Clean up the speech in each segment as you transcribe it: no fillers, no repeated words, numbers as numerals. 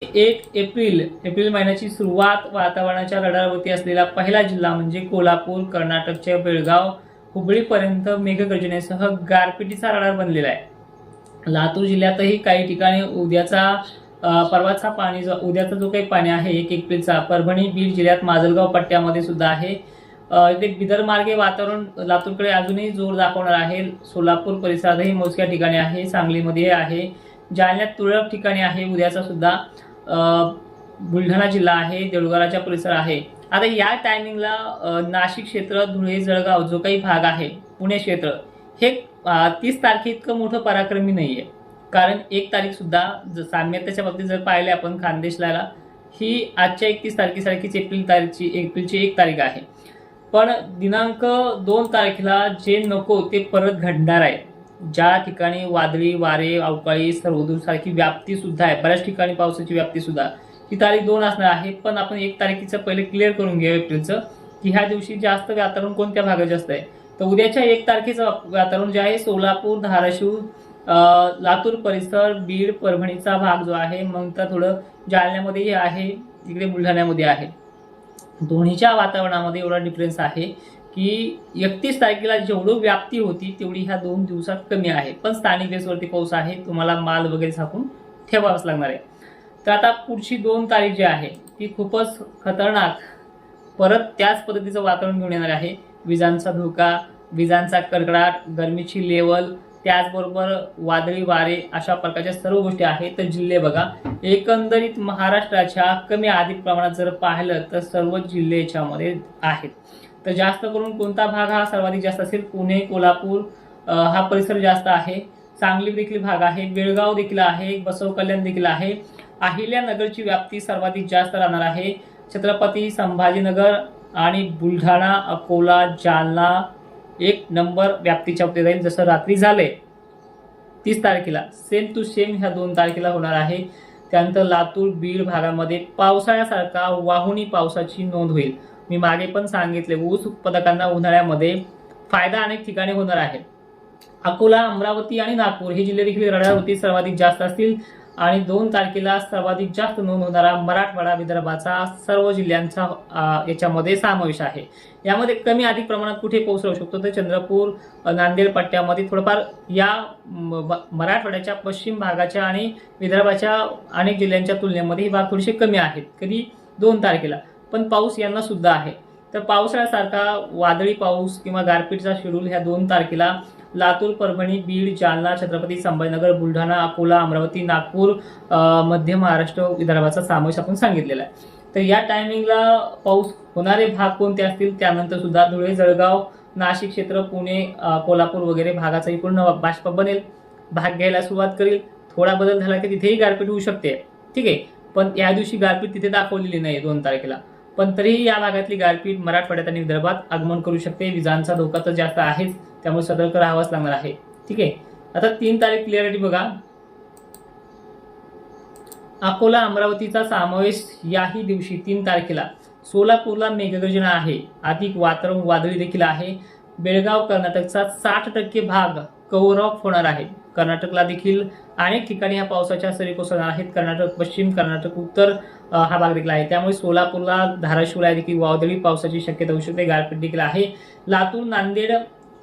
April महिन्याची सुरुवात वातावरणाच्या रडारवरती असलेला पहिला जिल्हा म्हणजे कोल्हापूर, कर्नाटकच्या बेळगाव, हुबळीपर्यंत मेघगर्जनेसह गारपिटीचा रडार बनलेला आहे। लातूर जिल्ह्यातही काही ठिकाणी उद्याचा जो काही पाणी आहे 1 एप्रिलचा परभणी, बीड जिल्ह्यात माजलगाव पट्ट्यामध्ये सुद्धा आहे। इथे विदर्भमार्गे वातावरण लातूरकडे अजूनही जोर दाखवणार आहे। सोलापूर परिसरातही मोजक्या ठिकाणी आहे, सांगलीमध्ये आहे, जालन्यात तुरळक ठिकाणी आहे उद्याचा सुद्धा। बुलढाणा जिल्हा आहे, देऊळगावच्या परिसर आहे। आता या टायमिंगला नाशिक क्षेत्र, धुळे, जळगाव जो काही भाग आहे, पुणे क्षेत्र हे 30 तारखे इतकं मोठं पराक्रमी नाहीये। कारण 1 तारीख सुद्धा साम्यतेच्या बाबतीत जर पाहिले आपण खानदेशला ही आजच्या 31 तारखेसारखीच एप्रिलची 1 तारीख आहे। पण दिनांक 2 तारखेला जे नको ते परत घडणार आहे। ज्या ठिकाणी वादळी वारे, अवकाळी, सर्वदूरसारखी व्याप्ती सुद्धा आहे, बऱ्याच ठिकाणी पावसाची व्याप्ती सुद्धा, ही तारीख 2 असणार आहे। पण आपण 1 तारखेचं पहिले क्लिअर करून घेऊ एप्रिलचं, की ह्या दिवशी जास्त वातावरण कोणत्या भागात जास्त आहे। तर उद्याच्या 1 तारखेचं वातावरण जे आहे सोलापूर, धाराशिव, लातूर परिसर, बीड, परभणीचा भाग जो आहे, मग तर थोडं जालन्यामध्येही आहे, तिकडे बुलढाण्यामध्ये आहे। दोन्हीच्या वातावरणामध्ये एवढा डिफरन्स आहे की 31 तारखेला जेवढी व्याप्ती होती तेवढी ह्या 2 दिवसात कमी आहे। पण स्थानिक बेसवरती पाऊस आहे, तुम्हाला माल वगैरे झाकून ठेवावाच लागणार आहे। तर आता पुढची 2 तारीख जी आहे ती खूपच खतरनाक, परत त्याच पद्धतीचं वातावरण घेऊन येणार आहे। विजांचा धोका, विजांचा कडकडाट, गरमीची लेवल, त्याचबरोबर वादळी वारे, अशा प्रकारच्या सर्व गोष्टी आहेत। तर जिल्हे बघा, एकंदरीत महाराष्ट्राच्या कमी अधिक प्रमाणात जर पाहिलं तर सर्व जिल्हे याच्यामध्ये आहेत। तर जास्त करून कोणता भाग हा सर्वाधिक जास्त असेल? पुणे, कोल्हापूर हा परिसर जास्त आहे। सांगली देखील भाग आहे, बेळगाव देखील आहे, बसव कल्याण देखील आहे। अहिल्यानगरची व्याप्ती सर्वाधिक जास्त राहणार आहे। छत्रपती संभाजीनगर आणि बुलढाणा, अकोला, जालना 1 नंबर व्याप्तीच्या बाबतीत राहील। जसं रात्री झाले 30 तारखेला सेम टू सेम ह्या 2 तारखेला होणार आहे। त्यानंतर लातूर, बीड भागामध्ये पावसाळ्यासारखा वाहुणी पावसाची नोंद होईल। मी मागे पण सांगितले, ऊस उत्पादकांना उन्हाळ्यामध्ये फायदा अनेक ठिकाणी होणार आहे। अकोला, अमरावती आणि नागपूर हे जिल्हे देखील रडारवरती सर्वाधिक जास्त असतील। आणि 2 तारखेला सर्वाधिक जास्त नोंद होणारा मराठवाडा, विदर्भाचा सर्व जिल्ह्यांचा याच्यामध्ये समावेश आहे। यामध्ये कमी अधिक प्रमाणात कुठे पाऊस राहू शकतो? तर चंद्रपूर, नांदेड पट्ट्यामध्ये थोडंफार या मराठवाड्याच्या पश्चिम भागाच्या आणि विदर्भाच्या अनेक जिल्ह्यांच्या तुलनेमध्ये ही भाग थोडेसे कमी आहेत। कधी 2 तारखेला, पण पाऊस यांना सुद्धा आहे। तर पावसाळ्यासारखा वादळी पाऊस किंवा गारपीटचा शेड्यूल ह्या 2 तारखेला लातूर, परभणी, बीड, जालना, छत्रपती संभाजीनगर, बुलढाणा, अकोला, अमरावती, नागपूर, मध्य महाराष्ट्र, विदर्भाचा समावेश आपण सांगितलेला आहे। तर या टायमिंगला पाऊस होणारे भाग कोणते असतील? त्यानंतर सुद्धा धुळे, जळगाव, नाशिक क्षेत्र, पुणे, कोल्हापूर वगैरे भागाचाही पूर्ण बाष्प बनेल, भाग घ्यायला सुरुवात करेल। थोडा बदल झाला की तिथेही गारपीट होऊ शकते, ठीक आहे। पण या दिवशी गारपीट तिथे दाखवलेली नाही 2 तारखेला, पण तरीही या भागातली गारपीट मराठवाड्यात आणि विदर्भात आगमन करू शकते। विजांचा धोका तर जास्त आहेच, त्यामुळे सतर्क राहावंच लागणार आहे, ठीक आहे। आता 3 तारीख क्लिअरिटी बघा, अकोला, अमरावतीचा समावेश याही दिवशी 3 तारखेला। सोलापूरला मेघगर्जना आहे, अधिक वातावरण वादळी देखील आहे। बेळगाव, कर्नाटकचा 60% भाग कव्हर ऑफ होणार आहे। कर्नाटकला देखील अनेक ठिकाणी ह्या पावसाच्या सरी कोसळणार आहेत। कर्नाटक पश्चिम, कर्नाटक उत्तर हा भाग देखील आहे। त्यामुळे सोलापूरला, धाराशिवला देखील वादळी पावसाची शक्यता होऊ शकते, गारपीट देखील आहे। लातूर, नांदेड,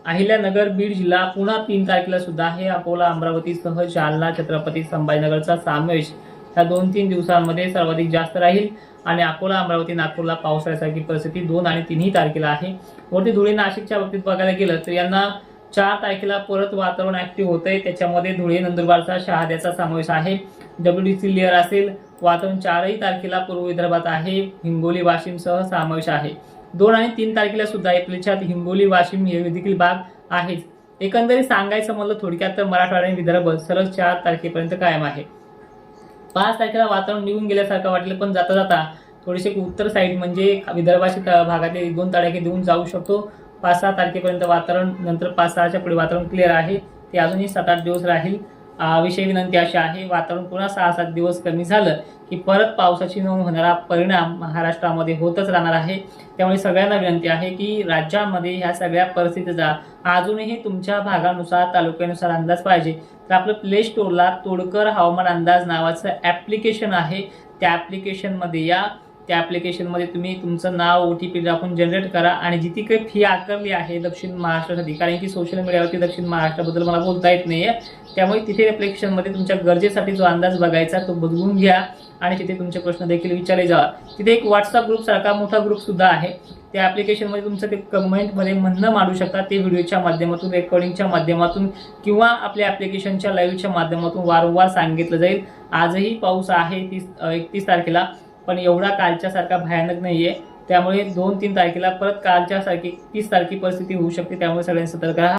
अहिल्यानगर, बीड जिल्हा पुन्हा 3 तारखेला सुद्धा आहे। अकोला, अमरावतीसह जालना, छत्रपती संभाजीनगरचा समावेश ह्या 2-3 दिवसांमध्ये सर्वाधिक जास्त राहील। आणि अकोला, अमरावती, नागपूरला पावसाळ्यासारखी परिस्थिती 2 आणि 3 तारखेला आहे। वरती धुळे, नाशिकच्या बाबतीत बघायला गेलं तर यांना 4 तारखेला परत वातावरण ऍक्टिव्ह होतंय। त्याच्यामध्ये धुळे, नंदुरबारचा, शहाद्याचा समावेश आहे। WDC लेअर असेल, वातावरण 4ही तारखेला पूर्व विदर्भात आहे। हिंगोली, वाशिमसह समावेश आहे। 2 आणि 3 तारखेला सुद्धा एप्रिलच्या हिंगोली, वाशिम हे देखील भाग आहेच। एकंदरीत सांगायचं म्हणलं थोडक्यात तर मराठवाडा आणि विदर्भ सलग 4 तारखेपर्यंत कायम आहे। 5 तारखेला वातावरण निघून गेल्यासारखं वाटलं, पण जाता जाता थोडेसे उत्तर साईड म्हणजे विदर्भाची भागातले 1-2 तारखे देऊन जाऊ शकतो। 5-6 तारखेपर्यंत वातावरण, नंतर 5-6च्या पुढे वातावरण क्लिअर आहे, ते अजूनही 7-8 दिवस राहील। विषय विनंती अशी आहे, वातावरण पुन्हा 6-7 दिवस कमी झालं की परत पावसाची नोंद होणारा परिणाम महाराष्ट्रामध्ये होतच राहणार आहे। त्यामुळे सगळ्यांना विनंती आहे की राज्यामध्ये ह्या सगळ्या परिस्थितीचा अजूनही तुमच्या भागानुसार, तालुक्यानुसार अंदाज पाहिजे तर आपलं प्ले स्टोअरला तोडकर हवामान अंदाज नावाचं ॲप्लिकेशन आहे, त्या ॲप्लिकेशनमध्ये या. त्या ॲप्लिकेशनमध्ये तुम्ही तुमचं नाव OTP टाकून जनरेट करा आणि जिथे काही फी आकारली आहे दक्षिण महाराष्ट्रासाठी, कारण की सोशल मीडियावरती दक्षिण महाराष्ट्राबद्दल मला बोलता येत नाही आहे, त्यामुळे तिथे ॲप्लिकेशनमध्ये तुमच्या गरजेसाठी जो अंदाज बघायचा तो बदलून घ्या आणि तिथे तुमचे प्रश्न देखील विचारले जावा. तिथे एक व्हॉट्सअप ग्रुप सारखा मोठा ग्रुप सुद्धा आहे. त्या ॲप्लिकेशनमध्ये तुमचं ते कमेंटमध्ये म्हणणं मांडू शकता. ते व्हिडिओच्या माध्यमातून, रेकॉर्डिंगच्या माध्यमातून किंवा आपल्या ॲप्लिकेशनच्या लाईव्हच्या माध्यमातून वारंवार सांगितलं जाईल. आजही पाऊस आहे 31 तारखेला, पण एवढा कालच्यासारखा भयानक नाही आहे. त्यामुळे 2-3 तारखेला परत कालच्यासारखी 30 तारखी परिस्थिती होऊ शकते. त्यामुळे सगळ्यांनी सतर्क राहा.